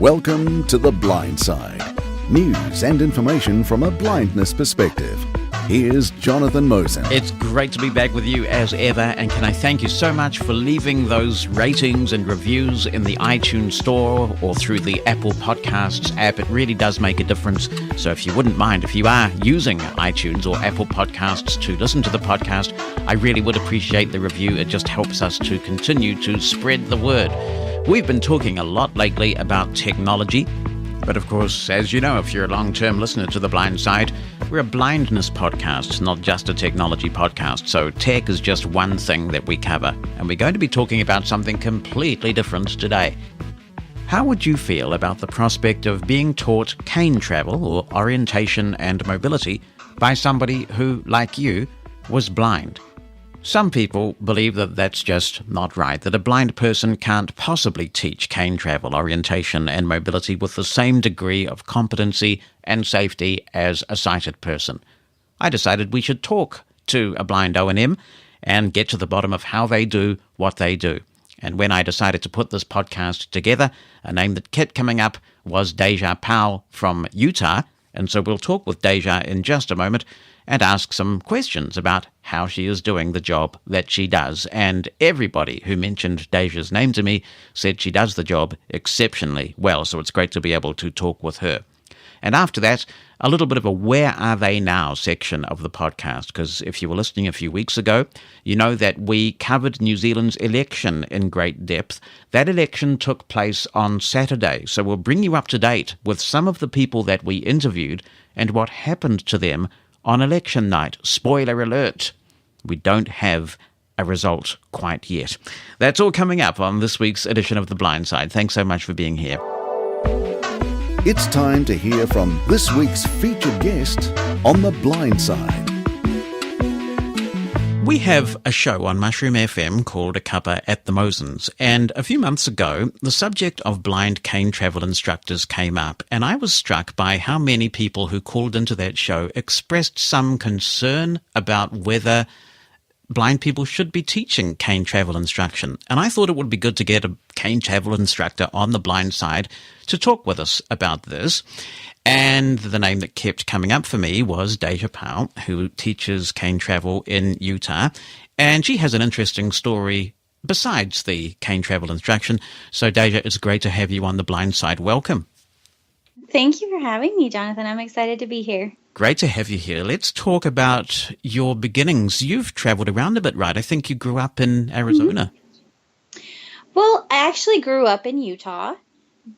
Welcome to The Blind Side. News and information from a blindness perspective. Here's Jonathan Mosen. It's great to be back with you as ever, and can I thank you so much for leaving those ratings and reviews in the iTunes store or through the Apple Podcasts app. It really does make a difference. So if you wouldn't mind, if you are using iTunes or Apple Podcasts to listen to the podcast, I really would appreciate the review. It just helps us to continue to spread the word. We've been talking a lot lately about technology. But of course, as you know, if you're a long-term listener to The Blind Side, we're a blindness podcast, not just a technology podcast. So tech is just one thing that we cover. And we're going to be talking about something completely different today. How would you feel about the prospect of being taught cane travel or orientation and mobility by somebody who, like you, was blind? Some people believe that that's just not right, that a blind person can't possibly teach cane travel, orientation and mobility with the same degree of competency and safety as a sighted person. I decided we should talk to a blind O&M and get to the bottom of how they do what they do. And when I decided to put this podcast together, a name that kept coming up was Deja Powell from Utah. And so we'll talk with Deja in just a moment and ask some questions about how she is doing the job that she does. And everybody who mentioned Deja's name to me said she does the job exceptionally well, so it's great to be able to talk with her. And after that, a little bit of a Where Are They Now section of the podcast, because if you were listening a few weeks ago, you know that we covered New Zealand's election in great depth. That election took place on Saturday, so we'll bring you up to date with some of the people that we interviewed and what happened to them on election night. Spoiler alert, we don't have a result quite yet. That's all coming up on this week's edition of The Blind Side. Thanks so much for being here. It's time to hear from this week's featured guest on The Blind Side. We have a show on Mushroom FM called A Cuppa at the Mosens, and a few months ago, the subject of blind cane travel instructors came up, and I was struck by how many people who called into that show expressed some concern about whether blind people should be teaching cane travel instruction. And I thought it would be good to get a cane travel instructor on the blind side to talk with us about this. And the name that kept coming up for me was Deja Powell, who teaches cane travel in Utah. And she has an interesting story besides the cane travel instruction. So Deja, it's great to have you on the blind side. Welcome. Thank you for having me, Jonathan. I'm excited to be here. Great to have you here. Let's talk about your beginnings. You've traveled around a bit, right? I think you grew up in Arizona. Mm-hmm. Well, I actually grew up in Utah,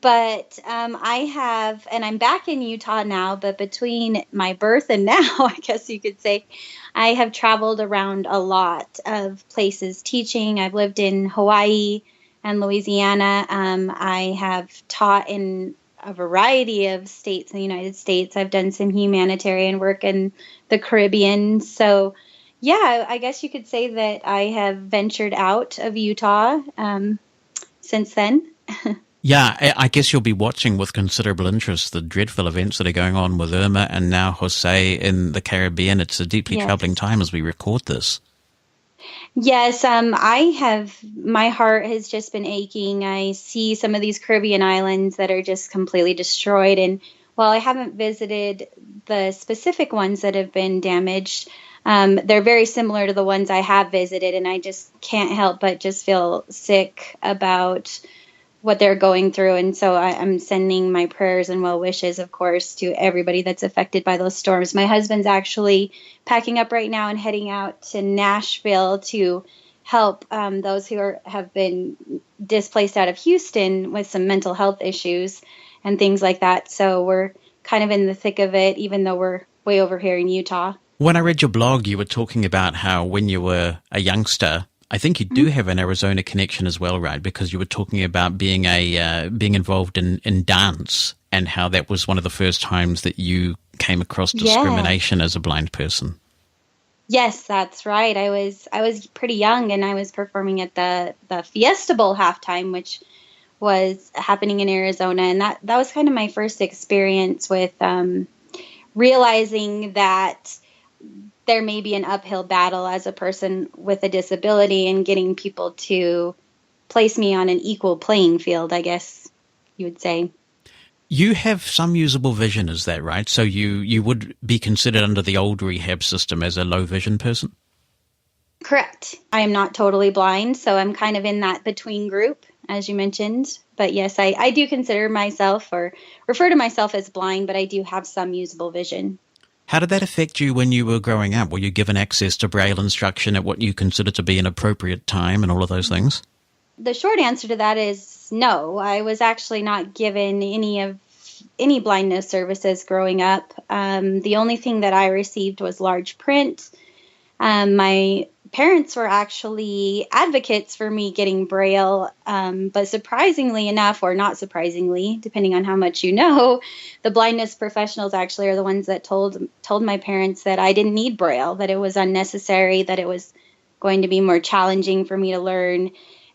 but and I'm back in Utah now, but between my birth and now, I guess you could say, I have traveled around a lot of places teaching. I've lived in Hawaii and Louisiana. I have taught in a variety of states in the United States. I've done some humanitarian work in the Caribbean. So, yeah, I guess you could say that I have ventured out of Utah since then. Yeah, I guess you'll be watching with considerable interest the dreadful events that are going on with Irma and now Jose in the Caribbean. It's a deeply troubling time as we record this. Yes, my heart has just been aching. I see some of these Caribbean islands that are just completely destroyed. And while I haven't visited the specific ones that have been damaged, they're very similar to the ones I have visited. And I just can't help but just feel sick about what they're going through. And so I'm sending my prayers and well wishes, of course, to everybody that's affected by those storms. My husband's actually packing up right now and heading out to Nashville to help those who have been displaced out of Houston with some mental health issues and things like that. So we're kind of in the thick of it, even though we're way over here in Utah. When I read your blog, you were talking about how when you were a youngster, I think you do have an Arizona connection as well, right? Because you were talking about being involved in dance and how that was one of the first times that you came across discrimination as a blind person. Yes, that's right. I was pretty young, and I was performing at the Fiesta Bowl halftime, which was happening in Arizona, and that was kind of my first experience with realizing that there may be an uphill battle as a person with a disability and getting people to place me on an equal playing field, I guess you would say. You have some usable vision, is that right? So you would be considered under the old rehab system as a low vision person? Correct. I am not totally blind, so I'm kind of in that between group, as you mentioned. But yes, I do consider myself or refer to myself as blind, but I do have some usable vision. How did that affect you when you were growing up? Were you given access to Braille instruction at what you consider to be an appropriate time and all of those things? The short answer to that is no. I was actually not given any blindness services growing up. The only thing that I received was large print. My parents were actually advocates for me getting Braille, but surprisingly enough, or not surprisingly, depending on how much you know, the blindness professionals actually are the ones that told my parents that I didn't need Braille, that it was unnecessary, that it was going to be more challenging for me to learn.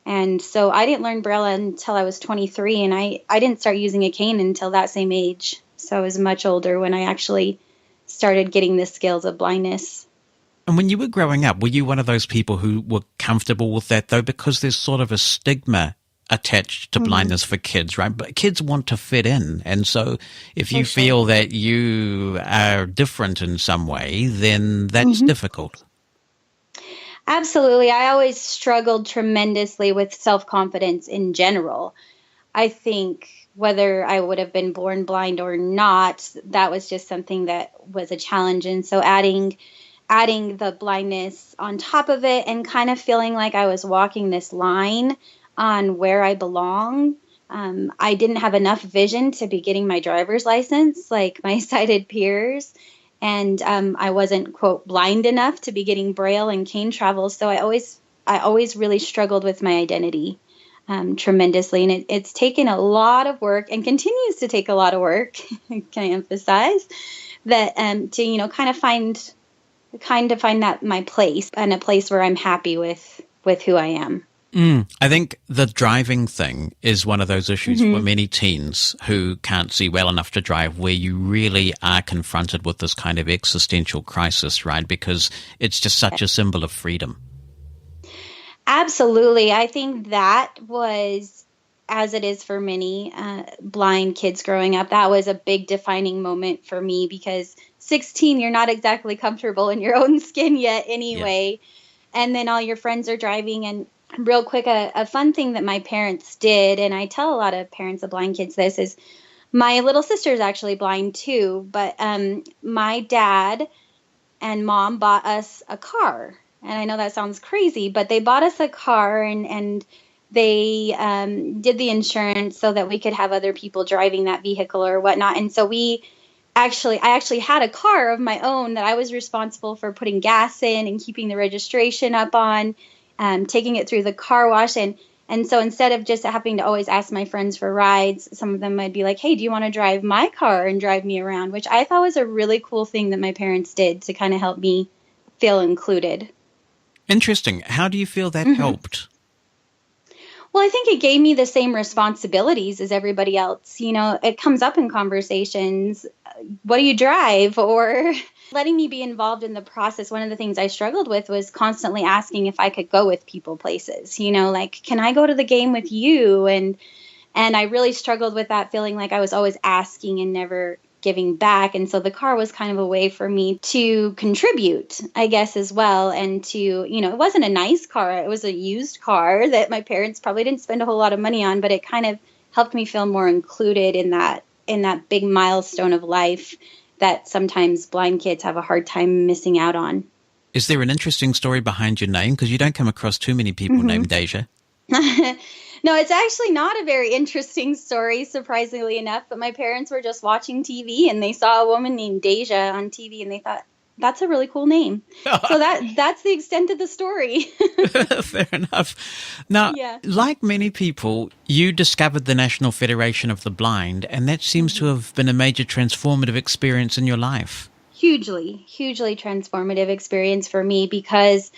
And so I didn't learn Braille until I was 23, and I didn't start using a cane until that same age. So I was much older when I actually started getting the skills of blindness. And when you were growing up, were you one of those people who were comfortable with that, though? Because there's sort of a stigma attached to blindness for kids, right? But kids want to fit in. And so if you feel that you are different in some way, then that's difficult. Absolutely. I always struggled tremendously with self-confidence in general. I think whether I would have been born blind or not, that was just something that was a challenge. And so adding the blindness on top of it and kind of feeling like I was walking this line on where I belong. I didn't have enough vision to be getting my driver's license like my sighted peers. And I wasn't, quote, blind enough to be getting Braille and cane travel. So I always really struggled with my identity tremendously. And it's taken a lot of work and continues to take a lot of work, can I emphasize, that to, kind of find that my place and a place where I'm happy with who I am. I think the driving thing is one of those issues for many teens who can't see well enough to drive, where you really are confronted with this kind of existential crisis, right? Because it's just such a symbol of freedom. Absolutely. I think that was, as it is for many blind kids growing up, that was a big defining moment for me, because 16, you're not exactly comfortable in your own skin yet anyway. Yeah. And then all your friends are driving. And real quick, a fun thing that my parents did, and I tell a lot of parents of blind kids this, is my little sister is actually blind too, but my dad and mom bought us a car. And I know that sounds crazy, but they bought us a car and they did the insurance so that we could have other people driving that vehicle or whatnot. And so I actually had a car of my own that I was responsible for putting gas in and keeping the registration up on, taking it through the car wash. And so instead of just having to always ask my friends for rides, some of them might be like, hey, do you want to drive my car and drive me around? Which I thought was a really cool thing that my parents did to kind of help me feel included. Interesting. How do you feel that helped? Well, I think it gave me the same responsibilities as everybody else. It comes up in conversations. What do you drive? Or letting me be involved in the process. One of the things I struggled with was constantly asking if I could go with people places. Like, can I go to the game with you? And I really struggled with that, feeling like I was always asking and never giving back. And so the car was kind of a way for me to contribute, I guess, as well. And to, it wasn't a nice car. It was a used car that my parents probably didn't spend a whole lot of money on, but it kind of helped me feel more included in that big milestone of life that sometimes blind kids have a hard time missing out on. Is there an interesting story behind your name? Because you don't come across too many people named Deja. No, it's actually not a very interesting story, surprisingly enough. But my parents were just watching TV and they saw a woman named Deja on TV and they thought, that's a really cool name. So that's the extent of the story. Fair enough. Now, like many people, you discovered the National Federation of the Blind, and that seems to have been a major transformative experience in your life. Hugely transformative experience for me, because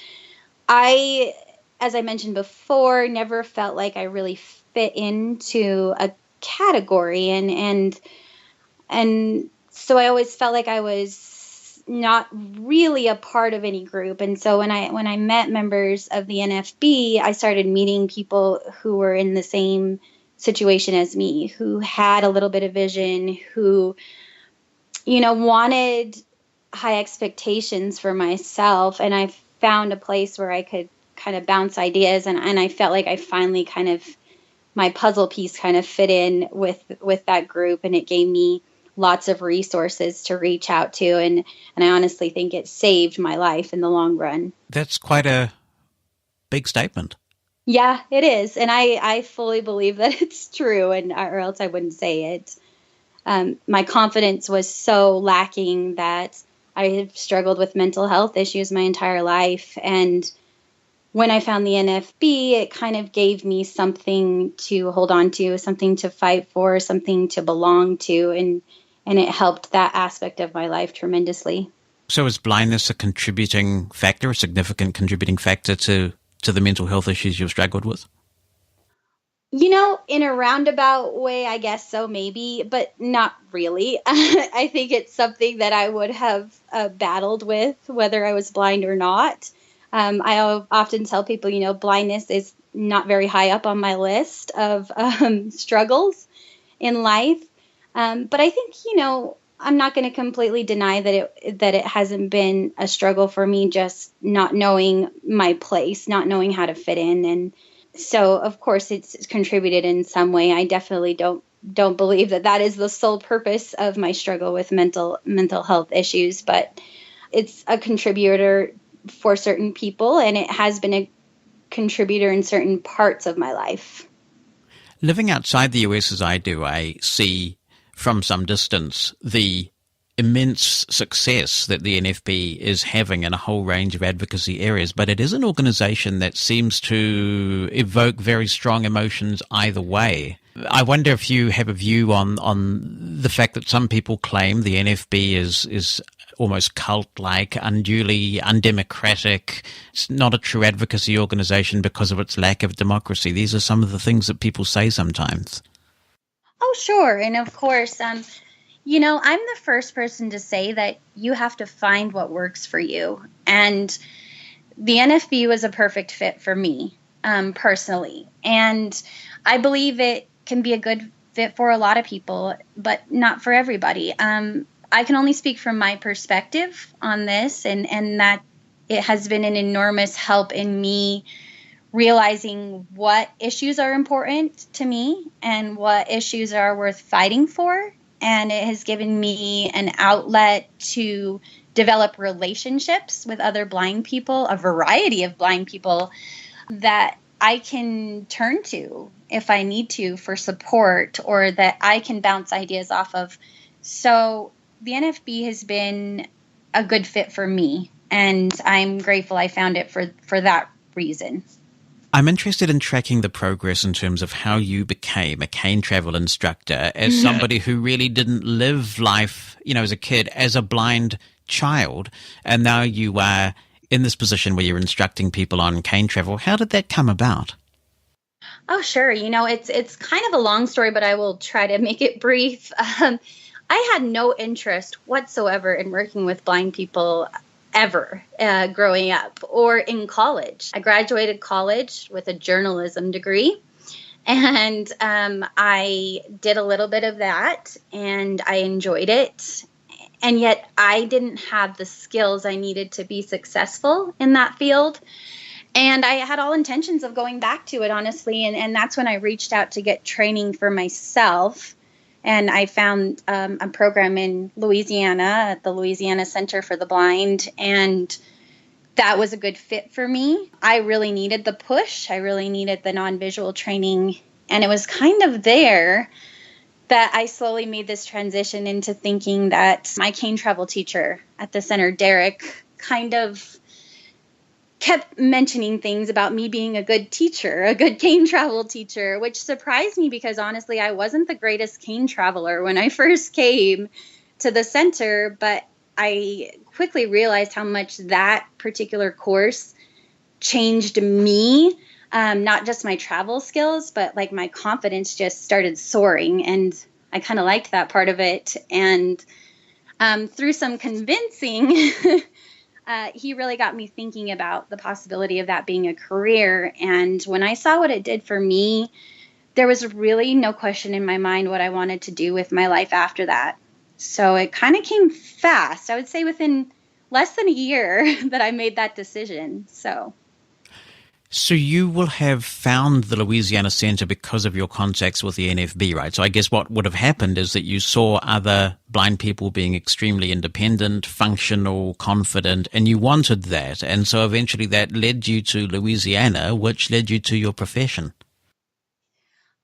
I, as I mentioned before, never felt like I really fit into a category. And so I always felt like I was not really a part of any group. And so when I met members of the NFB, I started meeting people who were in the same situation as me, who had a little bit of vision, who, wanted high expectations for myself. And I found a place where I could kind of bounce ideas. And I felt like I finally my puzzle piece kind of fit in with that group. And it gave me lots of resources to reach out to. And I honestly think it saved my life in the long run. That's quite a big statement. Yeah, it is. And I fully believe that it's true, or else I wouldn't say it. My confidence was so lacking that I have struggled with mental health issues my entire life. And when I found the NFB, it kind of gave me something to hold on to, something to fight for, something to belong to. And it helped that aspect of my life tremendously. So is blindness a contributing factor, a significant contributing factor to the mental health issues you've struggled with? In a roundabout way, I guess so, maybe, but not really. I think it's something that I would have battled with, whether I was blind or not. I often tell people, blindness is not very high up on my list of struggles in life. But I think, I'm not going to completely deny that it hasn't been a struggle for me, just not knowing my place, not knowing how to fit in. And so, of course, it's contributed in some way. I definitely don't believe that is the sole purpose of my struggle with mental health issues, but it's a contributor for certain people, and it has been a contributor in certain parts of my life. Living outside the US as I do, I see from some distance the immense success that the NFB is having in a whole range of advocacy areas, but it is an organization that seems to evoke very strong emotions either way. I wonder if you have a view on the fact that some people claim the NFB is almost cult-like, unduly undemocratic. It's not a true advocacy organization because of its lack of democracy. These are some of the things that people say sometimes. Oh, sure. And of course, I'm the first person to say that you have to find what works for you. And the NFB was a perfect fit for me, personally. And I believe it can be a good fit for a lot of people, but not for everybody. I can only speak from my perspective on this, and that it has been an enormous help in me realizing what issues are important to me and what issues are worth fighting for. And it has given me an outlet to develop relationships with other blind people, a variety of blind people that I can turn to if I need to for support, or that I can bounce ideas off of. So the NFB has been a good fit for me, and I'm grateful I found it for that reason. I'm interested in tracking the progress in terms of how you became a cane travel instructor as somebody who really didn't live life, as a kid, as a blind child, and now you are in this position where you're instructing people on cane travel. How did that come about? Oh, sure. It's kind of a long story, but I will try to make it brief. I had no interest whatsoever in working with blind people ever growing up or in college. I graduated college with a journalism degree, and I did a little bit of that, and I enjoyed it. And yet I didn't have the skills I needed to be successful in that field. And I had all intentions of going back to it, honestly. And that's when I reached out to get training for myself. And I found a program in Louisiana at the Louisiana Center for the Blind. And that was a good fit for me. I really needed the push. I really needed the non-visual training. And it was kind of there that I slowly made this transition into thinking that my cane travel teacher at the center, Derek, kind of kept mentioning things about me being a good teacher, a good cane travel teacher, which surprised me because honestly, I wasn't the greatest cane traveler when I first came to the center, but I quickly realized how much that particular course changed me, not just my travel skills, but like my confidence just started soaring, and I kind of liked that part of it. And through some convincing, he really got me thinking about the possibility of that being a career. And when I saw what it did for me, there was really no question in my mind what I wanted to do with my life after that. So it kind of came fast. I would say within less than a year that I made that decision. So you will have found the Louisiana Center because of your contacts with the NFB, right? So I guess what would have happened is that you saw other blind people being extremely independent, functional, confident, and you wanted that. And so eventually that led you to Louisiana, which led you to your profession.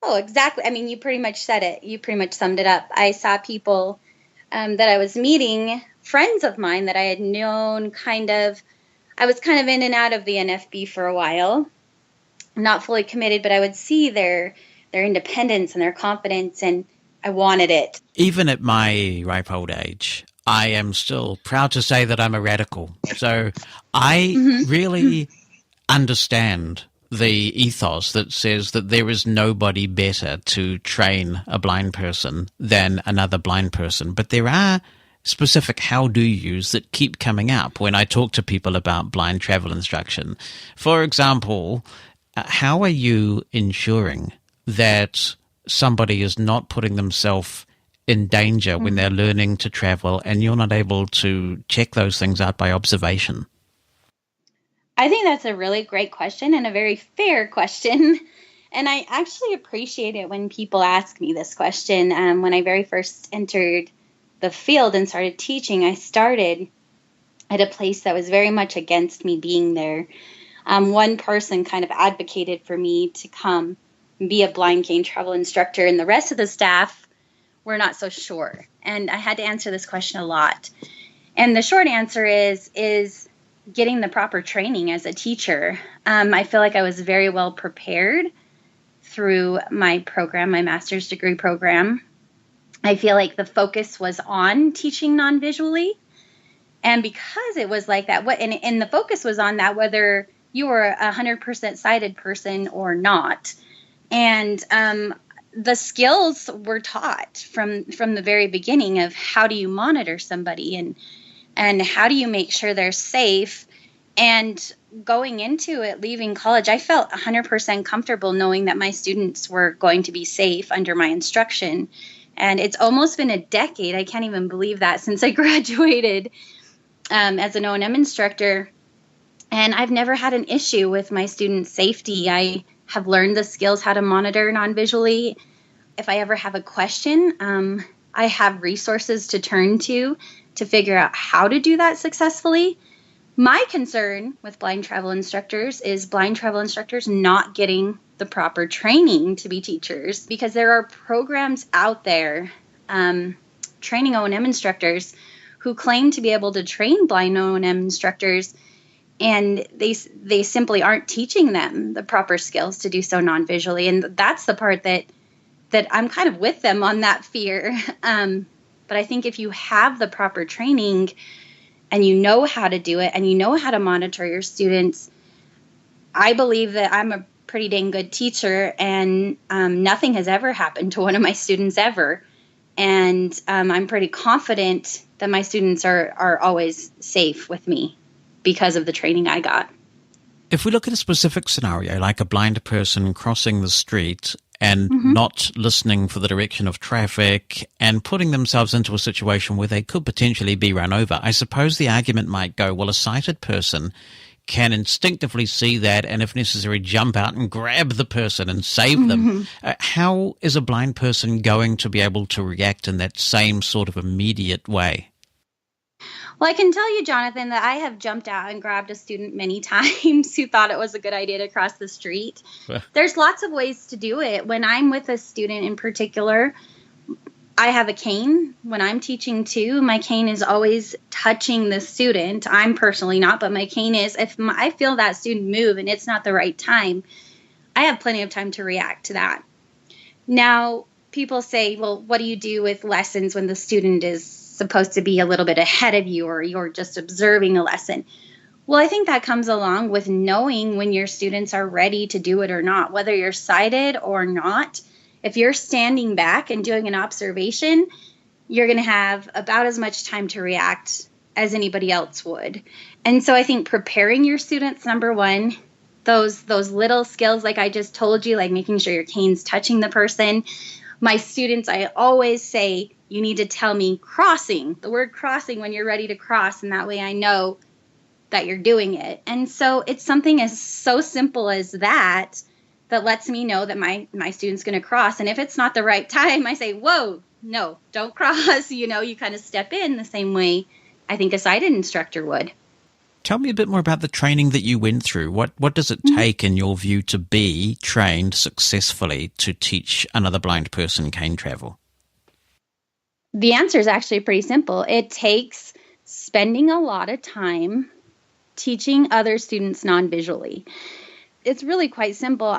Oh, exactly. I mean, you pretty much said it. You pretty much summed it up. I saw people that I was meeting, friends of mine that I had known I was kind of in and out of the NFB for a while, not fully committed, but I would see their independence and their confidence, and I wanted it. Even at my ripe old age, I am still proud to say that I'm a radical. So I really understand the ethos that says that there is nobody better to train a blind person than another blind person. But there are specific how-do-yous that keep coming up when I talk to people about blind travel instruction. For example, how are you ensuring that somebody is not putting themselves in danger when they're learning to travel and you're not able to check those things out by observation? I think that's a really great question and a very fair question. And I actually appreciate it when people ask me this question. When I very first entered the field and started teaching, I started at a place that was very much against me being there. One person kind of advocated for me to come and be a blind cane travel instructor, and the rest of the staff were not so sure. And I had to answer this question a lot. And the short answer is getting the proper training as a teacher. I feel like I was very well prepared through my program, my master's degree program. I feel like the focus was on teaching non-visually. And because it was like that, and the focus was on that, whether you were a 100% sighted person or not. And the skills were taught from the very beginning of how do you monitor somebody and how do you make sure they're safe. And going into it, leaving college, I felt 100% comfortable knowing that my students were going to be safe under my instruction. And it's almost been a decade, I can't even believe that, since I graduated as an O&M instructor. And I've never had an issue with my students' safety. I have learned the skills how to monitor non-visually. If I ever have a question, I have resources to turn to figure out how to do that successfully. My concern with blind travel instructors is blind travel instructors not getting the proper training to be teachers, because there are programs out there training O&M instructors who claim to be able to train blind O&M instructors, and they simply aren't teaching them the proper skills to do so non-visually. And that's the part that I'm kind of with them on, that fear. But I think if you have the proper training and you know how to do it and you know how to monitor your students, I believe that I'm a pretty dang good teacher, and nothing has ever happened to one of my students ever. And I'm pretty confident that my students are always safe with me because of the training I got. If we look at a specific scenario, like a blind person crossing the street and not listening for the direction of traffic and putting themselves into a situation where they could potentially be run over, I suppose the argument might go, well, a sighted person can instinctively see that and, if necessary, jump out and grab the person and save them. How is a blind person going to be able to react in that same sort of immediate way? Well, I can tell you, Jonathan, that I have jumped out and grabbed a student many times who thought it was a good idea to cross the street. There's lots of ways to do it. When I'm with a student in particular, I have a cane. When I'm teaching too, my cane is always touching the student. I'm personally not, but my cane is. If I feel that student move and it's not the right time, I have plenty of time to react to that. Now, people say, well, what do you do with lessons when the student is supposed to be a little bit ahead of you, or you're just observing a lesson? Well, I think that comes along with knowing when your students are ready to do it or not, whether you're sighted or not. If you're standing back and doing an observation, you're going to have about as much time to react as anybody else would. And so I think preparing your students, number one, those little skills, like I just told you, like making sure your cane's touching the person. My students, I always say, you need to tell me crossing, the word crossing, when you're ready to cross. And that way I know that you're doing it. And so it's something as so simple as that lets me know that my student's going to cross. And if it's not the right time, I say, whoa, no, don't cross. You kind of step in the same way I think a sighted instructor would. Tell me a bit more about the training that you went through. What does it take, in your view, to be trained successfully to teach another blind person cane travel? The answer is actually pretty simple. It takes spending a lot of time teaching other students non-visually. It's really quite simple.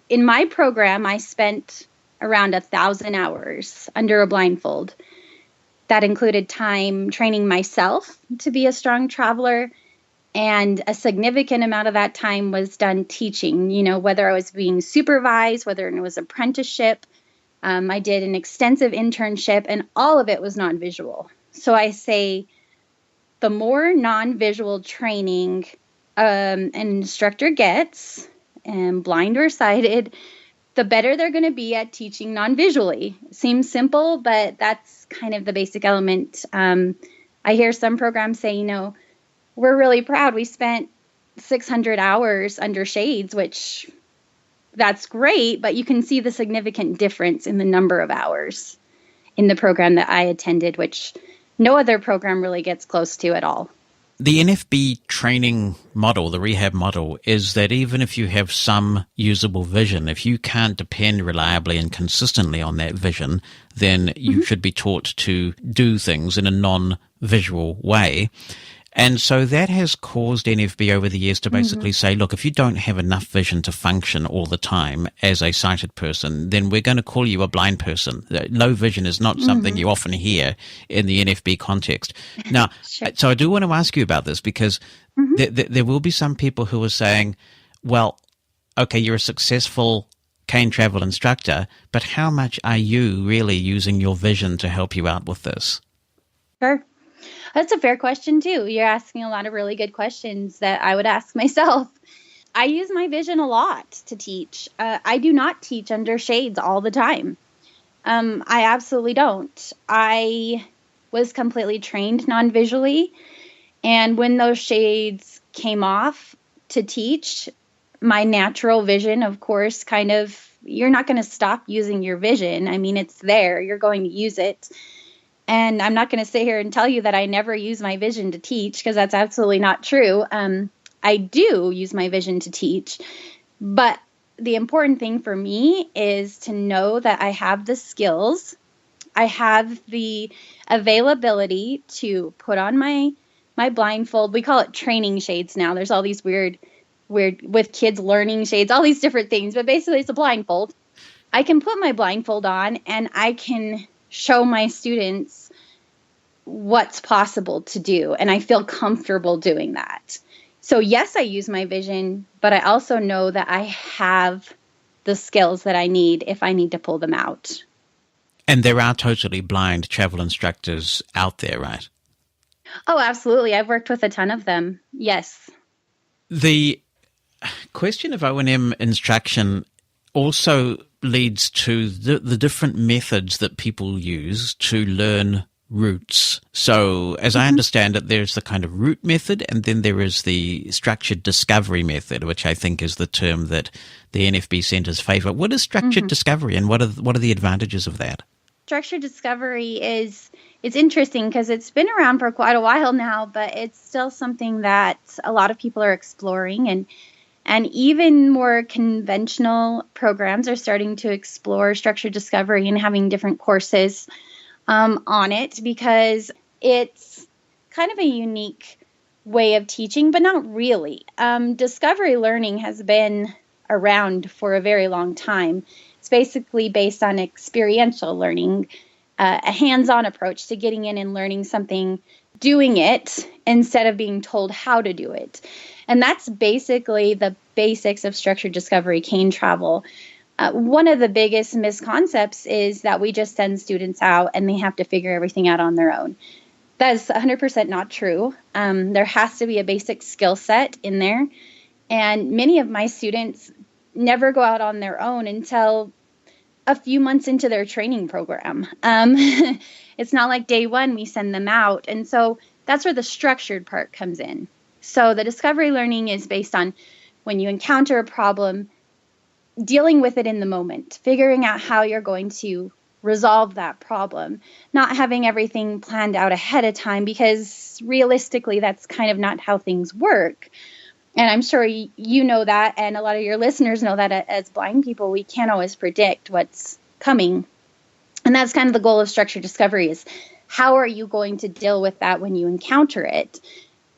In my program, I spent around 1,000 hours under a blindfold. That included time training myself to be a strong traveler, and a significant amount of that time was done teaching, whether I was being supervised, whether it was apprenticeship. I did an extensive internship, and all of it was non-visual. So I say the more non-visual training an instructor gets, and blind or sighted, the better they're going to be at teaching non-visually. Seems simple, but that's kind of the basic element. I hear some programs say, we're really proud we spent 600 hours under shades, which that's great, but you can see the significant difference in the number of hours in the program that I attended, which no other program really gets close to at all. The NFB training model, the rehab model, is that even if you have some usable vision, if you can't depend reliably and consistently on that vision, then you should be taught to do things in a non-visual way. And so that has caused NFB over the years to basically say, look, if you don't have enough vision to function all the time as a sighted person, then we're going to call you a blind person. Low vision is not something you often hear in the NFB context. Now, Sure. So I do want to ask you about this, because there will be some people who are saying, well, okay, you're a successful cane travel instructor, but how much are you really using your vision to help you out with this? Sure. That's a fair question, too. You're asking a lot of really good questions that I would ask myself. I use my vision a lot to teach. I do not teach under shades all the time. I absolutely don't. I was completely trained non-visually, and when those shades came off to teach, my natural vision, of course, you're not going to stop using your vision. I mean, it's there. You're going to use it. And I'm not going to sit here and tell you that I never use my vision to teach, because that's absolutely not true. I do use my vision to teach, but the important thing for me is to know that I have the skills, I have the availability to put on my blindfold. We call it training shades now. There's all these weird with kids learning shades, all these different things, but basically it's a blindfold. I can put my blindfold on and I can show my students what's possible to do. And I feel comfortable doing that. So yes, I use my vision, but I also know that I have the skills that I need if I need to pull them out. And there are totally blind travel instructors out there, right? Oh, absolutely. I've worked with a ton of them. Yes. The question of O&M instruction also leads to the different methods that people use to learn routes. So as I understand it, there's the kind of route method, and then there is the structured discovery method, which I think is the term that the NFB centers favor. What is structured discovery, and what are the advantages of that? Structured discovery it's interesting because it's been around for quite a while now, but it's still something that a lot of people are exploring, and even more conventional programs are starting to explore structured discovery and having different courses on it, because it's kind of a unique way of teaching, but not really. Discovery learning has been around for a very long time. It's basically based on experiential learning, a hands-on approach to getting in and learning something, doing it instead of being told how to do it. And that's basically the basics of structured discovery cane travel. One of the biggest misconceptions is that we just send students out and they have to figure everything out on their own. That is 100% not true. There has to be a basic skill set in there. And many of my students never go out on their own until a few months into their training program. It's not like day one we send them out. And so that's where the structured part comes in. So the discovery learning is based on when you encounter a problem, dealing with it in the moment, figuring out how you're going to resolve that problem, not having everything planned out ahead of time, because realistically, that's kind of not how things work. And I'm sure you know that, and a lot of your listeners know that as blind people, we can't always predict what's coming. And that's kind of the goal of structured discovery, is how are you going to deal with that when you encounter it?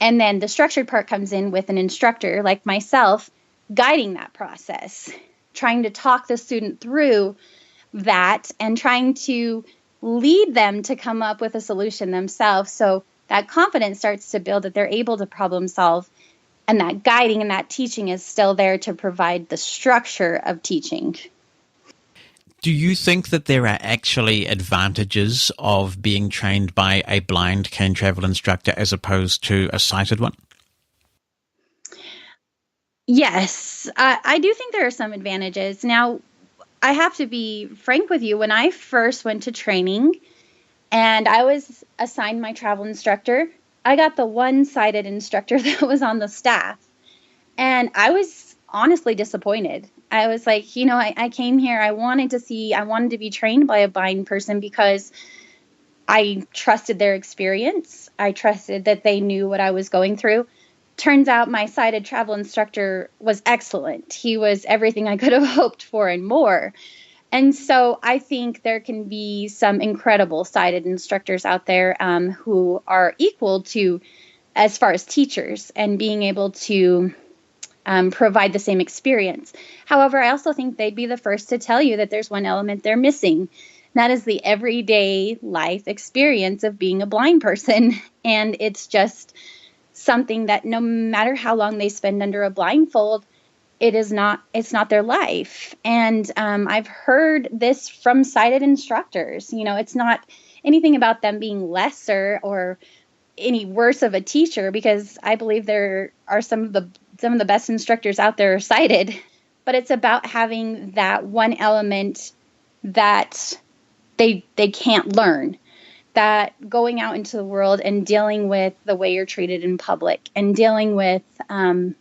And then the structured part comes in with an instructor like myself guiding that process, trying to talk the student through that and trying to lead them to come up with a solution themselves. So that confidence starts to build, that they're able to problem solve. And that guiding and that teaching is still there to provide the structure of teaching. Do you think that there are actually advantages of being trained by a blind cane travel instructor as opposed to a sighted one? Yes, I do think there are some advantages. Now, I have to be frank with you. When I first went to training and I was assigned my travel instructor, I got the one-sighted instructor that was on the staff. And I was honestly disappointed. I was like, I came here, I wanted to be trained by a blind person because I trusted their experience. I trusted that they knew what I was going through. Turns out my sighted travel instructor was excellent. He was everything I could have hoped for and more. And so I think there can be some incredible sighted instructors out there who are equal to, as far as teachers, and being able to provide the same experience. However, I also think they'd be the first to tell you that there's one element they're missing. That is the everyday life experience of being a blind person. And it's just something that no matter how long they spend under a blindfold, it's not their life. And I've heard this from sighted instructors. It's not anything about them being lesser or any worse of a teacher, because I believe there are some of the best instructors out there are sighted. But it's about having that one element that they can't learn. That going out into the world and dealing with the way you're treated in public and dealing with what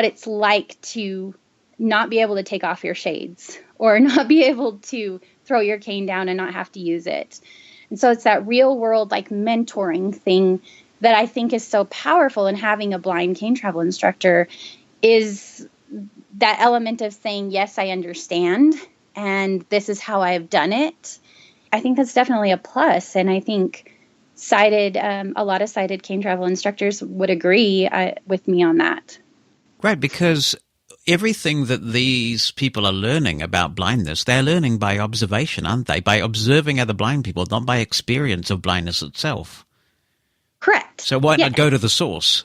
it's like to not be able to take off your shades or not be able to throw your cane down and not have to use it. And so it's that real world, like, mentoring thing that I think is so powerful in having a blind cane travel instructor, is that element of saying, yes, I understand, and this is how I've done it. I think that's definitely a plus. And I think a lot of sighted cane travel instructors would agree with me on that. Right, because everything that these people are learning about blindness, they're learning by observation, aren't they? By observing other blind people, not by experience of blindness itself. Correct. So why not go to the source?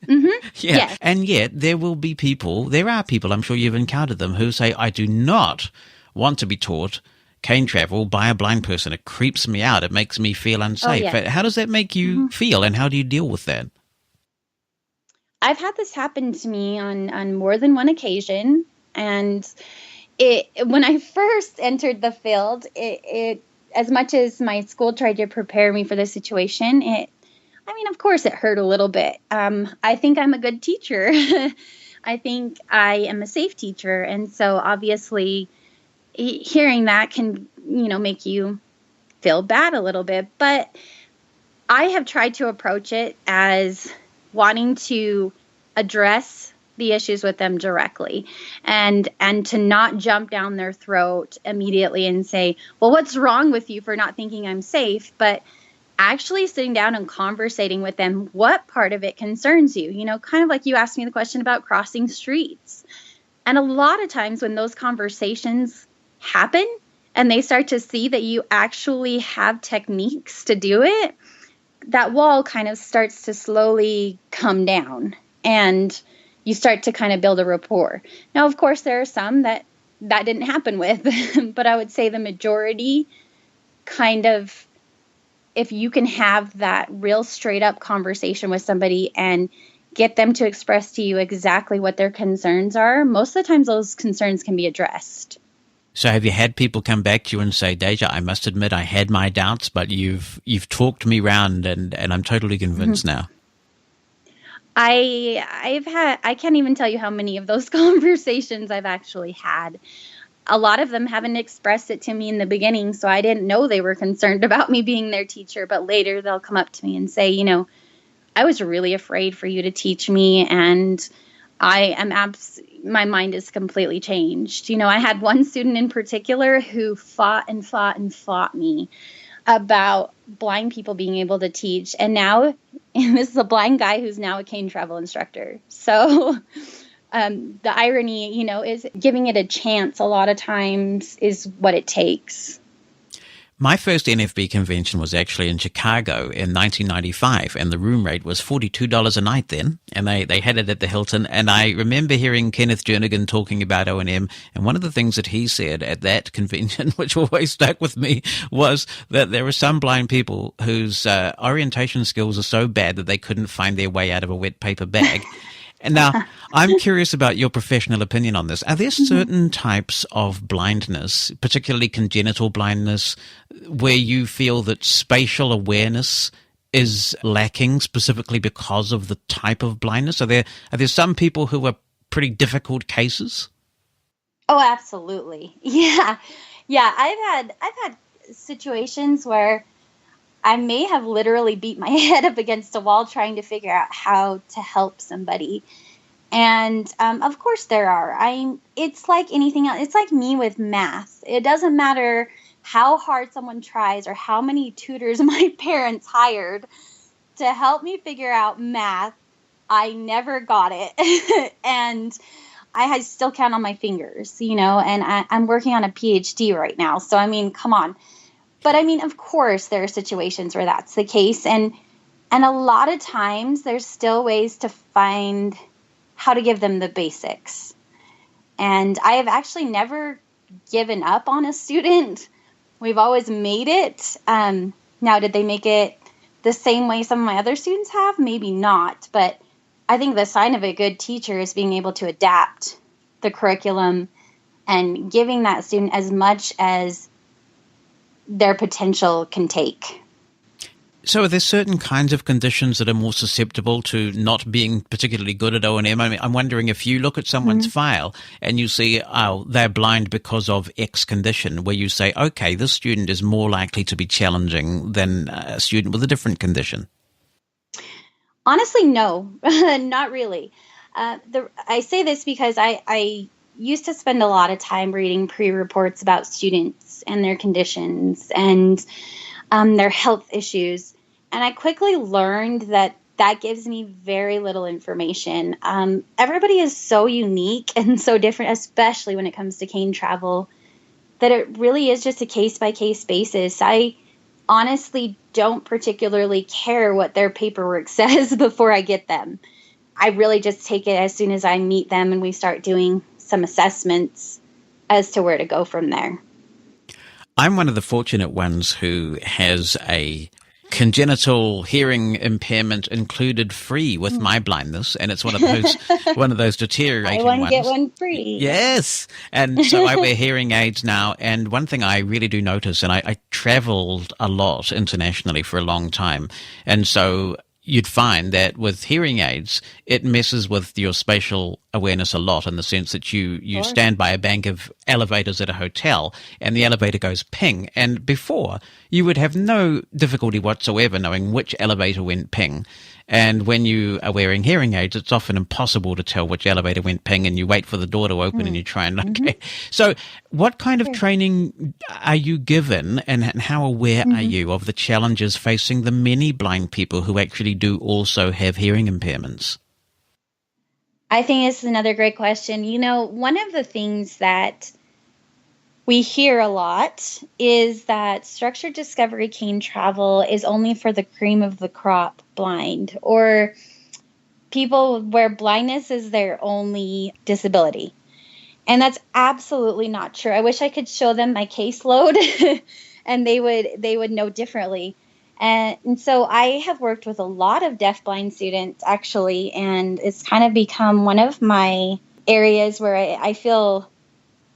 Mm-hmm. Yeah. Yes. And yet there are people, I'm sure you've encountered them, who say, I do not want to be taught cane travel by a blind person. It creeps me out. It makes me feel unsafe. Oh, yeah. How does that make you feel, and how do you deal with that? I've had this happen to me on more than one occasion. And when I first entered the field, it as much as my school tried to prepare me for the situation, of course it hurt a little bit. I think I'm a good teacher. I think I am a safe teacher. And so obviously hearing that can, make you feel bad a little bit. But I have tried to approach it as wanting to address the issues with them directly and to not jump down their throat immediately and say, well, what's wrong with you for not thinking I'm safe? But actually sitting down and conversating with them, what part of it concerns you? Kind of like you asked me the question about crossing streets. And a lot of times when those conversations happen and they start to see that you actually have techniques to do it, that wall kind of starts to slowly come down and you start to kind of build a rapport. Now, of course, there are some that didn't happen with, but I would say the majority kind of, if you can have that real straight up conversation with somebody and get them to express to you exactly what their concerns are, most of the times those concerns can be addressed. So have you had people come back to you and say, Deja, I must admit I had my doubts, but you've talked me round and I'm totally convinced now? I can't even tell you how many of those conversations I've actually had. A lot of them haven't expressed it to me in the beginning, so I didn't know they were concerned about me being their teacher, but later they'll come up to me and say, I was really afraid for you to teach me, and my mind is completely changed. I had one student in particular who fought and fought and fought me about blind people being able to teach. And this is a blind guy who's now a cane travel instructor. So the irony, is giving it a chance a lot of times is what it takes. My first NFB convention was actually in Chicago in 1995, and the room rate was $42 a night then, and they had it at the Hilton. And I remember hearing Kenneth Jernigan talking about O&M, and one of the things that he said at that convention, which always stuck with me, was that there were some blind people whose orientation skills are so bad that they couldn't find their way out of a wet paper bag. And now, I'm curious about your professional opinion on this. Are there certain types of blindness, particularly congenital blindness, where you feel that spatial awareness is lacking specifically because of the type of blindness? Are there some people who are pretty difficult cases? Oh, absolutely. Yeah. I've had situations where I may have literally beat my head up against a wall trying to figure out how to help somebody. And of course there are. It's like anything else. It's like me with math. It doesn't matter how hard someone tries or how many tutors my parents hired to help me figure out math. I never got it. And I still count on my fingers, and I'm working on a PhD right now. So, come on. But of course, there are situations where that's the case. And a lot of times there's still ways to find how to give them the basics. And I have actually never given up on a student. We've always made it. Now, did they make it the same way some of my other students have? Maybe not. But I think the sign of a good teacher is being able to adapt the curriculum and giving that student as much as their potential can take. So are there certain kinds of conditions that are more susceptible to not being particularly good at O&M? I'm wondering if you look at someone's file and you see, they're blind because of X condition, where you say, okay, this student is more likely to be challenging than a student with a different condition. Honestly, no, not really. I say this because I used to spend a lot of time reading pre-reports about students and their conditions and their health issues. And I quickly learned that gives me very little information. Everybody is so unique and so different, especially when it comes to cane travel, that it really is just a case-by-case basis. I honestly don't particularly care what their paperwork says before I get them. I really just take it as soon as I meet them and we start doing some assessments as to where to go from there. I'm one of the fortunate ones who has a congenital hearing impairment included free with my blindness, and it's one of those deteriorating ones. Buy one, get one free. Yes, and so I wear hearing aids now. And one thing I really do notice, and I traveled a lot internationally for a long time, and so you'd find that with hearing aids, it messes with your spatial awareness a lot, in the sense that you stand by a bank of elevators at a hotel and the elevator goes ping. And before, you would have no difficulty whatsoever knowing which elevator went ping. And when you are wearing hearing aids, it's often impossible to tell which elevator went ping, and you wait for the door to open and you try and locate. So what kind of training are you given, and how aware are you of the challenges facing the many blind people who actually do also have hearing impairments? I think it's another great question. One of the things that we hear a lot is that structured discovery cane travel is only for the cream of the crop blind, or people where blindness is their only disability. And that's absolutely not true. I wish I could show them my caseload and they would know differently. And so I have worked with a lot of deafblind students, actually, and it's kind of become one of my areas where I feel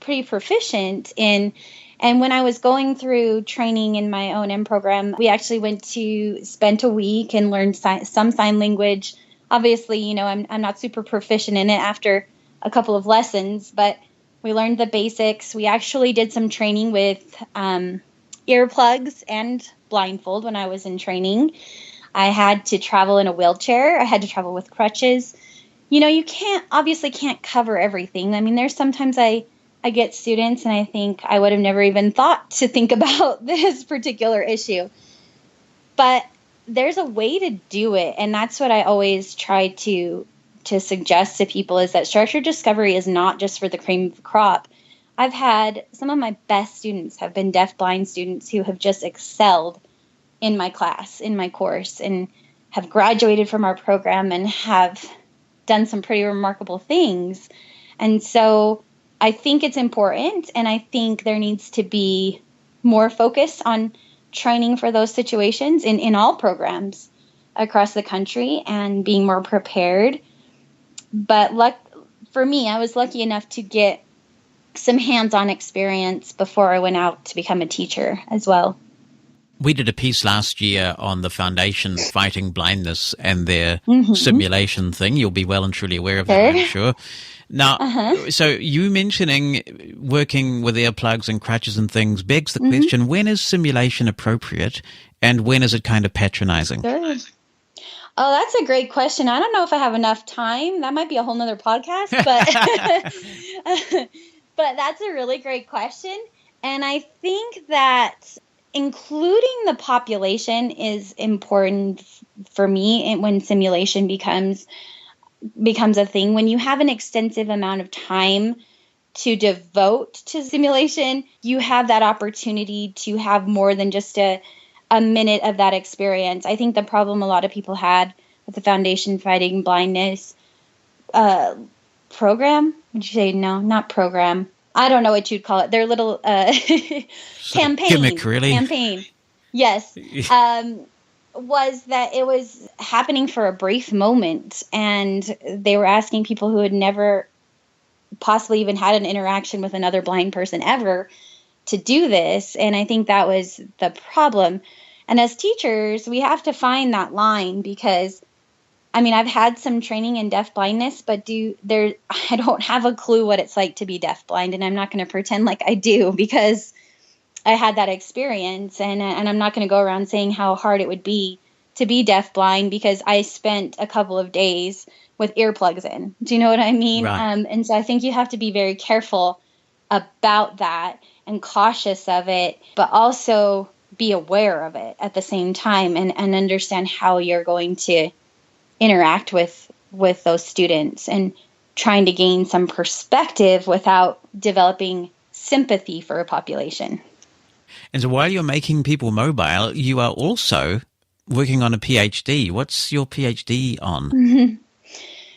pretty proficient in. And when I was going through training in my O&M program, we actually spent a week and learned some sign language. Obviously, I'm not super proficient in it after a couple of lessons, but we learned the basics. We actually did some training with earplugs and blindfold when I was in training. I had to travel in a wheelchair. I had to travel with crutches. You can't cover everything. I mean, there's sometimes I get students and I think I would have never even thought to think about this particular issue. But there's a way to do it. And that's what I always try to suggest to people, is that structured discovery is not just for the cream of the crop. I've had some of my best students have been deafblind students who have just excelled in my class, in my course, and have graduated from our program and have done some pretty remarkable things. And so I think it's important, and I think there needs to be more focus on training for those situations in all programs across the country and being more prepared. But for me, I was lucky enough to get some hands-on experience before I went out to become a teacher as well. We did a piece last year on the Foundation Fighting Blindness and their simulation thing. You'll be well and truly aware of that, I'm sure. Now, so you mentioning working with earplugs and crutches and things begs the question, when is simulation appropriate and when is it kind of patronizing? Sure. Oh, that's a great question. I don't know if I have enough time. That might be a whole nother podcast, but but that's a really great question. And I think that including the population is important for me when simulation becomes a thing. When you have an extensive amount of time to devote to simulation, you have that opportunity to have more than just a minute of that experience. I think the problem a lot of people had with the Foundation Fighting Blindness program, would you say? No, not program. I don't know what you'd call it. Their little campaign. Gimmick, really? Campaign. Yes. Was that it was happening for a brief moment, and they were asking people who had never possibly even had an interaction with another blind person ever to do this. And I think that was the problem. And as teachers, we have to find that line, because I mean, I've had some training in deafblindness, but I don't have a clue what it's like to be deafblind, and I'm not going to pretend like I do, because I had that experience, and I'm not going to go around saying how hard it would be to be deafblind, because I spent a couple of days with earplugs in. Do you know what I mean? Right. And so I think you have to be very careful about that and cautious of it, but also be aware of it at the same time, and understand how you're going to interact with those students, and trying to gain some perspective without developing sympathy for a population. And so while you're making people mobile, you are also working on a PhD. What's your PhD on?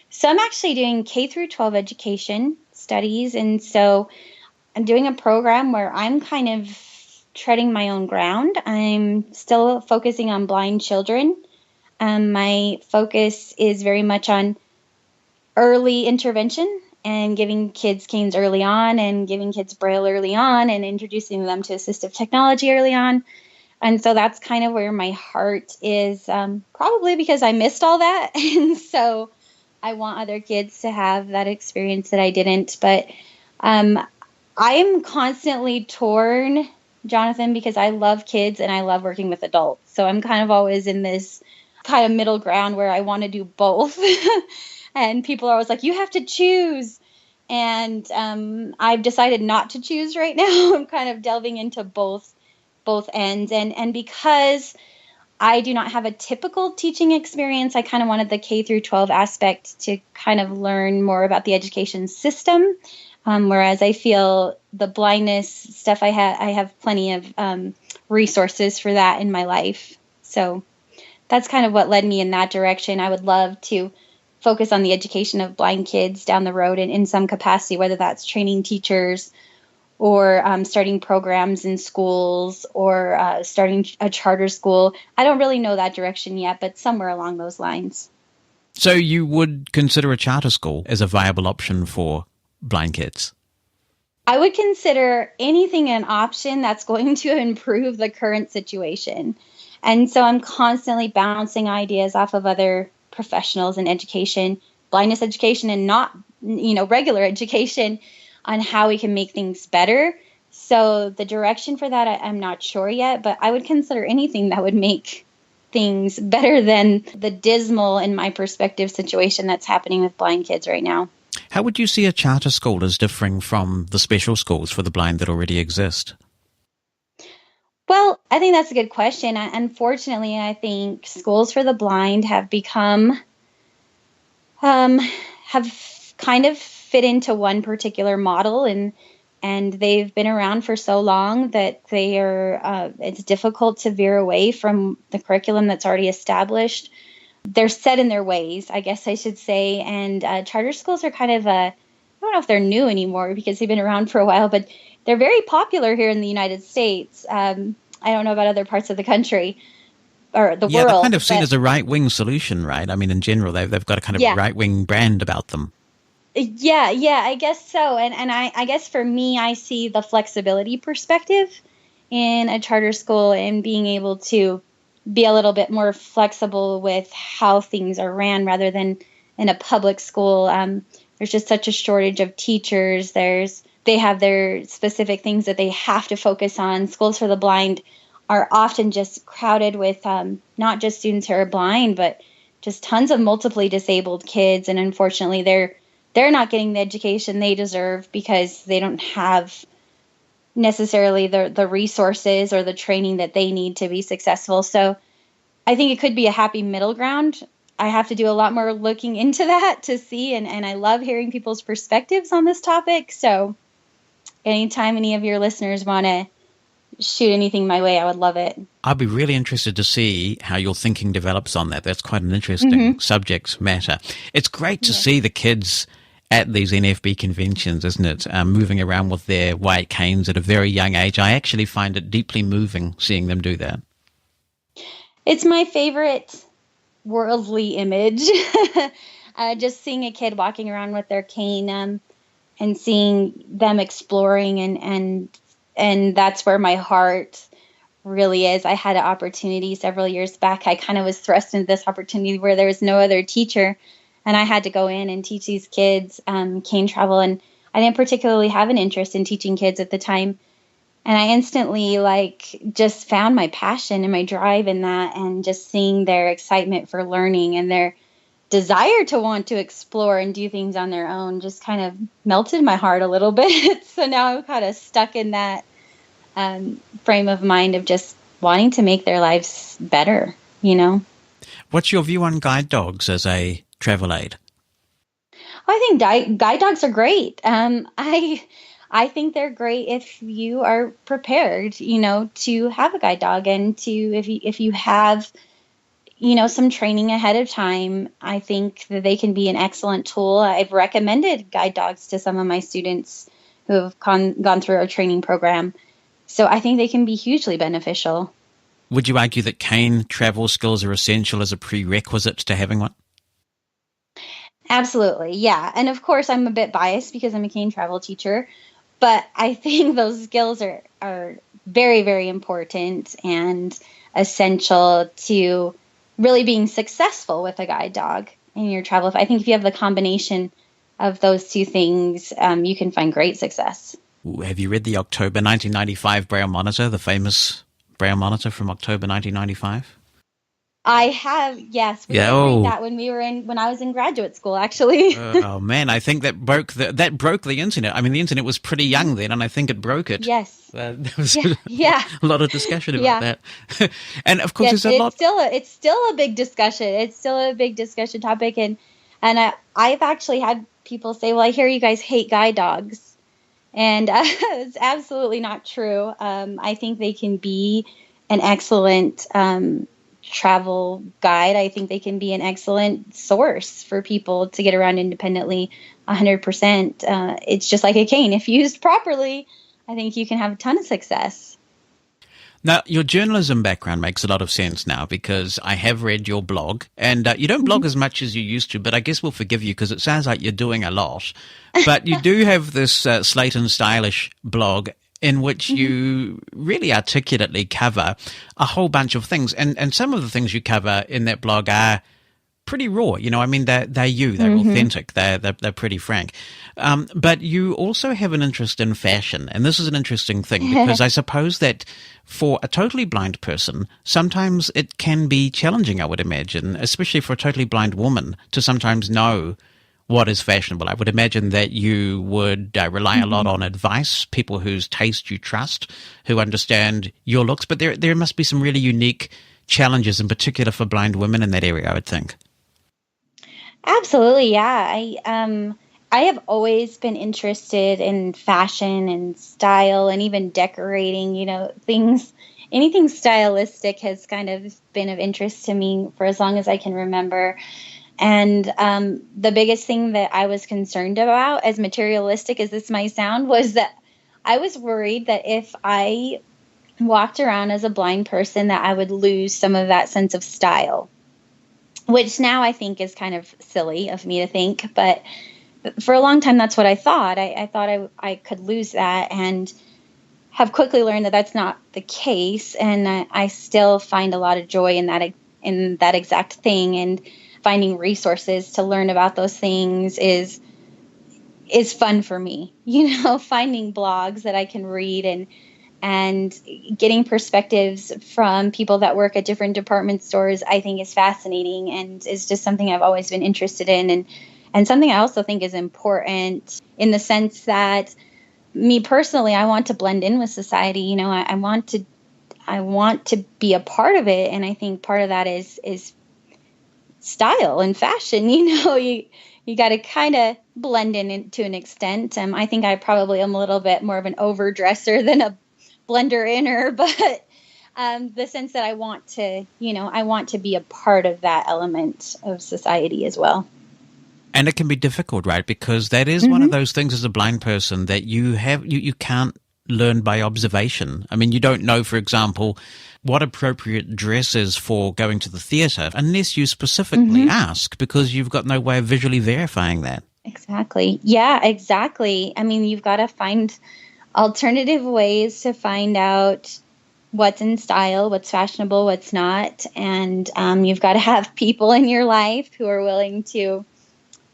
So I'm actually doing K through 12 education studies. And so I'm doing a program where I'm kind of treading my own ground. I'm still focusing on blind children. My focus is very much on early intervention and giving kids canes early on, and giving kids Braille early on, and introducing them to assistive technology early on. And so that's kind of where my heart is, probably because I missed all that. And so I want other kids to have that experience that I didn't. But I am constantly torn, Jonathan, because I love kids and I love working with adults. So I'm kind of always in this kind of middle ground where I want to do both. And people are always like, you have to choose. And I've decided not to choose right now. I'm kind of delving into both ends. And because I do not have a typical teaching experience, I kind of wanted the K through 12 aspect to kind of learn more about the education system. Whereas I feel the blindness stuff, I have plenty of resources for that in my life. So that's kind of what led me in that direction. I would love to focus on the education of blind kids down the road in some capacity, whether that's training teachers or starting programs in schools, or starting a charter school. I don't really know that direction yet, but somewhere along those lines. So you would consider a charter school as a viable option for blind kids? I would consider anything an option that's going to improve the current situation. And so I'm constantly bouncing ideas off of other professionals in education, blindness education, and not, regular education, on how we can make things better. So the direction for that, I'm not sure yet, but I would consider anything that would make things better than the dismal, in my perspective, situation that's happening with blind kids right now. How would you see a charter school as differing from the special schools for the blind that already exist? Well, I think that's a good question. Unfortunately, I think schools for the blind have become, have kind of fit into one particular model, and they've been around for so long that they are, it's difficult to veer away from the curriculum that's already established. They're set in their ways, I guess I should say. And charter schools are kind of I don't know if they're new anymore because they've been around for a while, but they're very popular here in the United States. I don't know about other parts of the country or the world. Yeah, they're kind of seen as a right-wing solution, right? I mean, in general, they've got a kind of right-wing brand about them. Yeah, I guess so. And I guess for me, I see the flexibility perspective in a charter school and being able to be a little bit more flexible with how things are ran rather than in a public school. There's just such a shortage of teachers. They have their specific things that they have to focus on. Schools for the blind are often just crowded with not just students who are blind, but just tons of multiply disabled kids. And unfortunately, they're not getting the education they deserve because they don't have necessarily the resources or the training that they need to be successful. So I think it could be a happy middle ground. I have to do a lot more looking into that to see, and I love hearing people's perspectives on this topic. So anytime any of your listeners want to shoot anything my way, I would love it. I'd be really interested to see how your thinking develops on that. That's quite an interesting subject matter. It's great to see the kids at these NFB conventions, isn't it? Moving around with their white canes at a very young age. I actually find it deeply moving seeing them do that. It's my favorite worldly image. Just seeing a kid walking around with their cane and seeing them exploring, and that's where my heart really is. I had an opportunity several years back. I kind of was thrust into this opportunity where there was no other teacher, and I had to go in and teach these kids cane travel. And I didn't particularly have an interest in teaching kids at the time. And I instantly just found my passion and my drive in that, and just seeing their excitement for learning and their desire to want to explore and do things on their own just kind of melted my heart a little bit. So now I'm kind of stuck in that frame of mind of just wanting to make their lives better, What's your view on guide dogs as a travel aid? I think guide dogs are great. I think they're great if you are prepared, to have a guide dog, and if you have, some training ahead of time. I think that they can be an excellent tool. I've recommended guide dogs to some of my students who have gone through our training program. So I think they can be hugely beneficial. Would you argue that cane travel skills are essential as a prerequisite to having one? Absolutely, yeah. And of course, I'm a bit biased because I'm a cane travel teacher, but I think those skills are very, very important and essential to really being successful with a guide dog in your travel. I think if you have the combination of those two things, you can find great success. Have you read the October 1995 Braille Monitor, the famous Braille Monitor from October 1995? I have, yes. We did read that when I was in graduate school, actually. Oh man, I think that broke the internet. I mean, the internet was pretty young then, and I think it broke it. Yes. There was a lot of discussion about that. And of course, there's a lot. It's still a big discussion. It's still a big discussion topic, and I've actually had people say, "Well, I hear you guys hate guide dogs," and it's absolutely not true. I think they can be an excellent travel guide. I think they can be an excellent source for people to get around independently 100%. It's just like a cane. If used properly, I think you can have a ton of success. Now, your journalism background makes a lot of sense now because I have read your blog, and you don't blog as much as you used to, but I guess we'll forgive you because it sounds like you're doing a lot. But you do have this Slate and Stylish blog in which you really articulately cover a whole bunch of things. And some of the things you cover in that blog are pretty raw. I mean, they're authentic. They're pretty frank. But you also have an interest in fashion. And this is an interesting thing because I suppose that for a totally blind person, sometimes it can be challenging, I would imagine, especially for a totally blind woman to sometimes know what is fashionable. I would imagine that you would rely a lot on advice, people whose taste you trust, who understand your looks. But there must be some really unique challenges, in particular for blind women in that area, I would think. Absolutely, yeah. I have always been interested in fashion and style and even decorating, anything stylistic has kind of been of interest to me for as long as I can remember. And the biggest thing that I was concerned about, as materialistic as this might sound, was that I was worried that if I walked around as a blind person, that I would lose some of that sense of style, which now I think is kind of silly of me to think. But for a long time, that's what I thought. I thought I could lose that, and have quickly learned that that's not the case. And I still find a lot of joy in that exact thing. And finding resources to learn about those things is fun for me. Finding blogs that I can read and getting perspectives from people that work at different department stores, I think is fascinating and is just something I've always been interested in, and something I also think is important in the sense that me personally, I want to blend in with society. I want to be a part of it, and I think part of that is style and fashion. You got to kind of blend in to an extent. I think I probably am a little bit more of an overdresser than a blender inner, but the sense that I want to be a part of that element of society as well. And it can be difficult, right? Because that is one of those things as a blind person that you can't learn by observation. I mean, you don't know, for example, what appropriate dress is for going to the theater unless you specifically ask, because you've got no way of visually verifying that. Exactly. Yeah, exactly. I mean, you've got to find alternative ways to find out what's in style, what's fashionable, what's not. And you've got to have people in your life who are willing to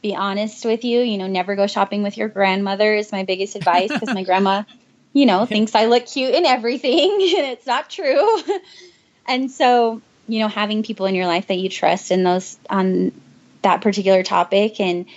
be honest with you. Never go shopping with your grandmother is my biggest advice, because my grandma, thinks I look cute in everything, and it's not true. And so, having people in your life that you trust in on that particular topic, and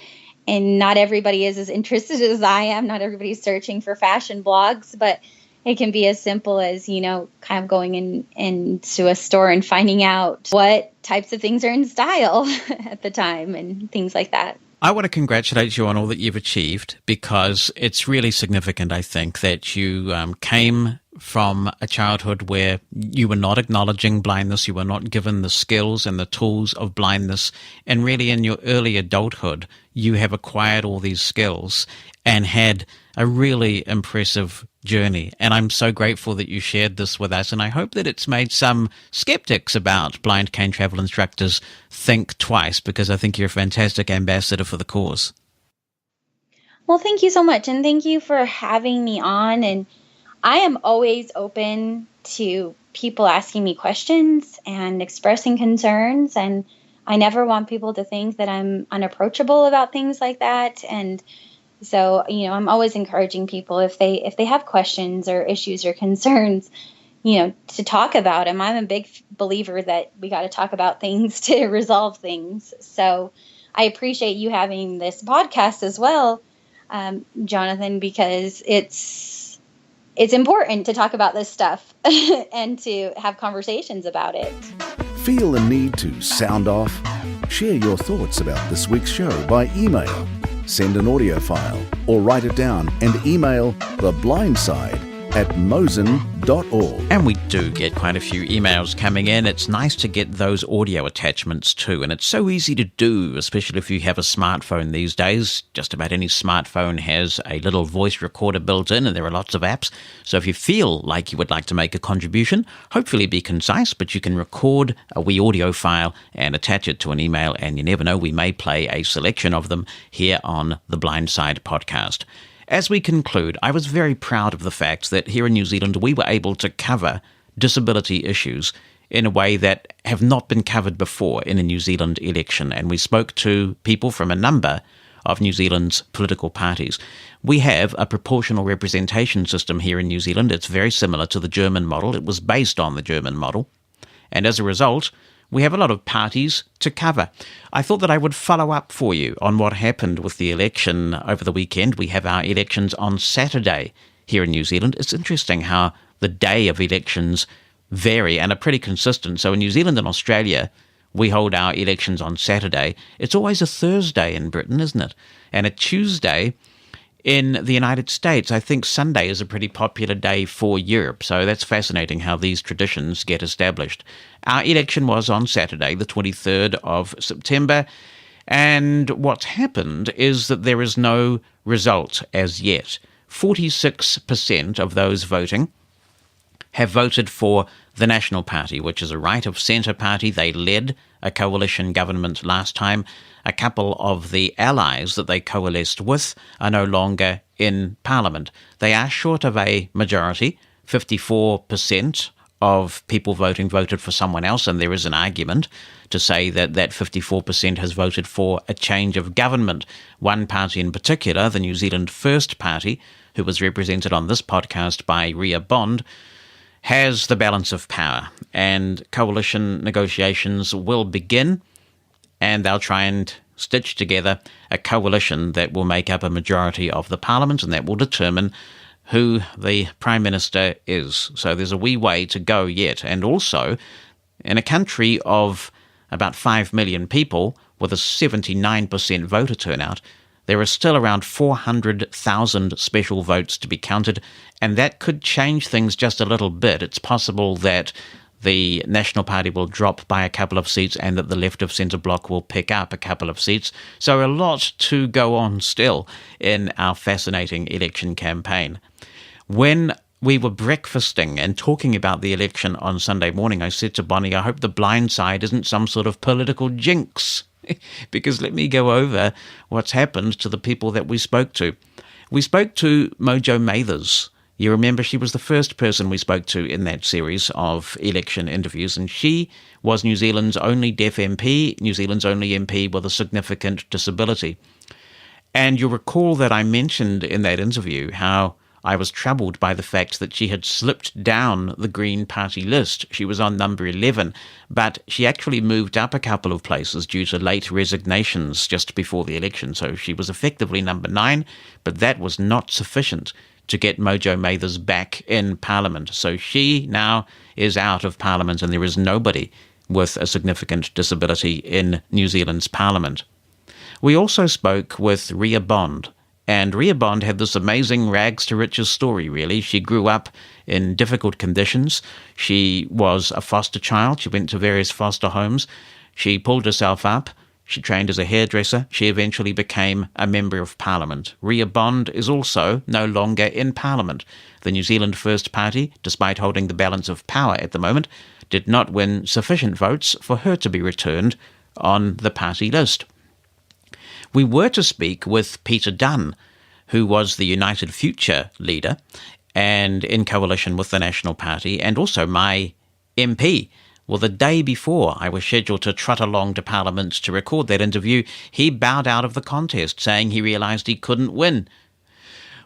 not everybody is as interested as I am. Not everybody's searching for fashion blogs, but it can be as simple as, kind of going into a store and finding out what types of things are in style at the time and things like that. I want to congratulate you on all that you've achieved, because it's really significant, I think, that you came from a childhood where you were not acknowledging blindness, you were not given the skills and the tools of blindness, and really in your early adulthood, you have acquired all these skills and had a really impressive journey. And I'm so grateful that you shared this with us, and I hope that it's made some skeptics about blind cane travel instructors think twice, because I think you're a fantastic ambassador for the cause. Well, thank you so much, and thank you for having me on. And I am always open to people asking me questions and expressing concerns, and I never want people to think that I'm unapproachable about things like that. And so, I'm always encouraging people, if they have questions or issues or concerns, to talk about them. I'm a big believer that we got to talk about things to resolve things. So I appreciate you having this podcast as well, Jonathan, because it's important to talk about this stuff and to have conversations about it. Feel the need to sound off? Share your thoughts about this week's show by email. Send an audio file or write it down and email theblindside radio@mosen.org. And we do get quite a few emails coming in. It's nice to get those audio attachments too, and it's so easy to do, especially if you have a smartphone these days. Just about any smartphone has a little voice recorder built in, and there are lots of apps. So if you feel like you would like to make a contribution, hopefully be concise, but you can record a wee audio file and attach it to an email, and you never know, we may play a selection of them here on the Blindside podcast. As we conclude, I was very proud of the fact that here in New Zealand we were able to cover disability issues in a way that have not been covered before in a New Zealand election, and we spoke to people from a number of New Zealand's political parties. We have a proportional representation system here in New Zealand. It's very similar to the German model. It was based on the German model, and as a result, we have a lot of parties to cover. I thought that I would follow up for you on what happened with the election over the weekend. We have our elections on Saturday here in New Zealand. It's interesting how the day of elections vary and are pretty consistent. So in New Zealand and Australia, we hold our elections on Saturday. It's always a Thursday in Britain, isn't it? And a Tuesday in the United States. I think Sunday is a pretty popular day for Europe, so that's fascinating how these traditions get established. Our election was on Saturday, the 23rd of September, and what's happened is that there is no result as yet. 46% of those voting have voted for the National Party, which is a right-of-centre party. They led a coalition government last time. A couple of the allies that they coalesced with are no longer in Parliament. They are short of a majority. 54% of people voting voted for someone else, and there is an argument to say that that 54% has voted for a change of government. One party in particular, the New Zealand First Party, who was represented on this podcast by Ria Bond, has the balance of power, and coalition negotiations will begin, and they'll try and stitch together a coalition that will make up a majority of the parliament, and that will determine who the Prime Minister is. So there's a wee way to go yet. And also, in a country of about 5 million people, with a 79% voter turnout, there are still around 400,000 special votes to be counted, and that could change things just a little bit. It's possible that the National Party will drop by a couple of seats and that the left of centre bloc will pick up a couple of seats. So a lot to go on still in our fascinating election campaign. When we were breakfasting and talking about the election on Sunday morning, I said to Bonnie, I hope the blind side isn't some sort of political jinx. Because let me go over what's happened to the people that we spoke to. We spoke to Mojo Mathers. You remember she was the first person we spoke to in that series of election interviews, and she was New Zealand's only deaf MP, New Zealand's only MP with a significant disability. And you'll recall that I mentioned in that interview how I was troubled by the fact that she had slipped down the Green Party list. She was on number 11, but she actually moved up a couple of places due to late resignations just before the election. So she was effectively number 9, but that was not sufficient to get Mojo Mathers back in Parliament. So she now is out of Parliament, and there is nobody with a significant disability in New Zealand's Parliament. We also spoke with Ria Bond. And Ria Bond had this amazing rags to riches story, really. She grew up in difficult conditions. She was a foster child. She went to various foster homes. She pulled herself up. She trained as a hairdresser. She eventually became a member of Parliament. Ria Bond is also no longer in Parliament. The New Zealand First Party, despite holding the balance of power at the moment, did not win sufficient votes for her to be returned on the party list. We were to speak with Peter Dunn, who was the United Future leader and in coalition with the National Party, and also my MP. Well, the day before I was scheduled to trot along to Parliament to record that interview, he bowed out of the contest, saying he realised he couldn't win.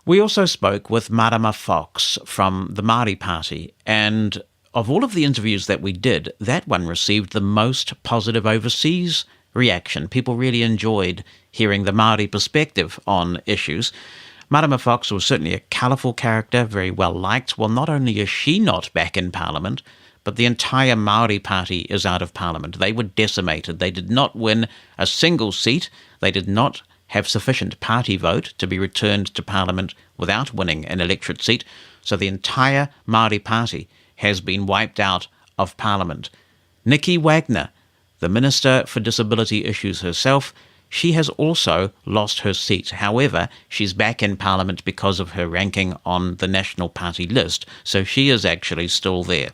We also spoke with Marama Fox from the Māori Party, and of all of the interviews that we did, that one received the most positive overseas reaction. People really enjoyed hearing the Māori perspective on issues. Marama Fox was certainly a colourful character, very well liked. Well, not only is she not back in Parliament, but the entire Māori Party is out of Parliament. They were decimated. They did not win a single seat. They did not have sufficient party vote to be returned to Parliament without winning an electorate seat, so the entire Māori party has been wiped out of Parliament. Nikki Wagner, the Minister for Disability Issues herself, she has also lost her seat. However, she's back in Parliament because of her ranking on the National Party list, so she is actually still there.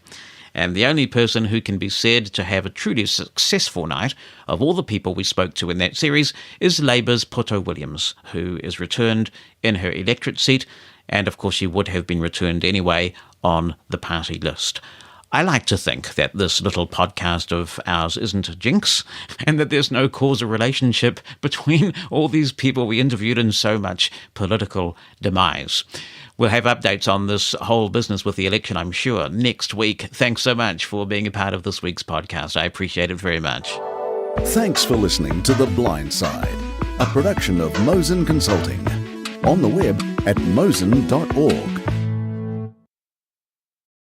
And the only person who can be said to have a truly successful night of all the people we spoke to in that series is Labour's Poto Williams, who is returned in her electorate seat, and of course she would have been returned anyway on the party list. I like to think that this little podcast of ours isn't a jinx, and that there's no causal relationship between all these people we interviewed and so much political demise. We'll have updates on this whole business with the election, I'm sure, next week. Thanks so much for being a part of this week's podcast. I appreciate it very much. Thanks for listening to The Blind Side, a production of Mosen Consulting. On the web at mosen.org.